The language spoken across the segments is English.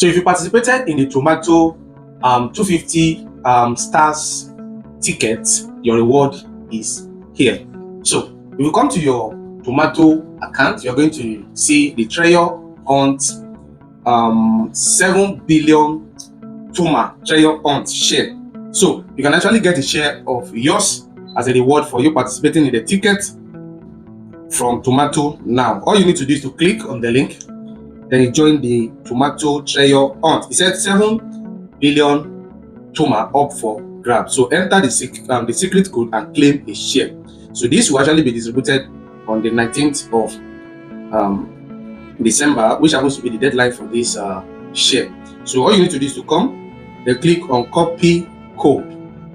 So if you participated in the Tomato 250 stars ticket, your reward is here. So if you come to your Tomato account, you're going to see the Treasure Hunt 7 billion Toma Treasure Hunt share. So you can actually get a share of yours as a reward for you participating in the ticket from Tomato now. All you need to do is to click on the link, then you join the Tomato Treasure Hunt. It said 7 billion Toma up for grabs. So enter the secret code and claim a share. So this will actually be distributed on the 19th of December, which happens to be the deadline for this share. So all you need to do is to come, then click on copy code.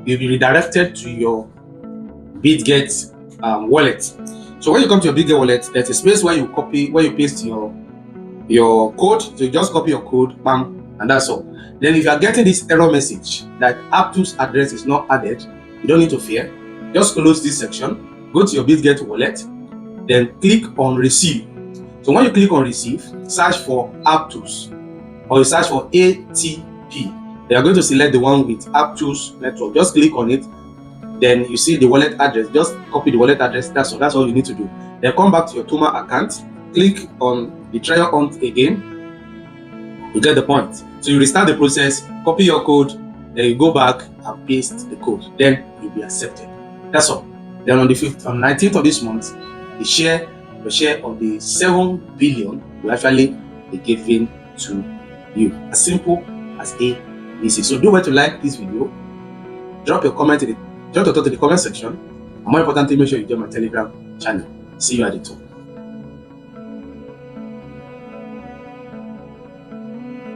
You'll be redirected to your BitGet wallet. So when you come to your BitGet wallet, there's a space where you copy, where you paste your code. So you just copy your code, bam, and that's all. Then if you are getting this error message that Aptus address is not added, you don't need to fear. Just close this section, go to your BitGet wallet, then click on receive. So when you click on receive, search for Aptus or you search for ATP. They are going to select the one with Aptus network. Just click on it. Then you see the wallet address. Just copy the wallet address. That's all you need to do. Then come back to your Toma account. Click on the Treasure Hunt again. You get the point. So you restart the process. Copy your code. Then you go back and paste the code. Then you'll be accepted. That's all. Then on the 19th of this month, the share of the 7 billion will actually be given to you. As simple as ABC. So do well to like this video. Drop your thought in the comment section. And more importantly, make sure you join my Telegram channel. See you at the top.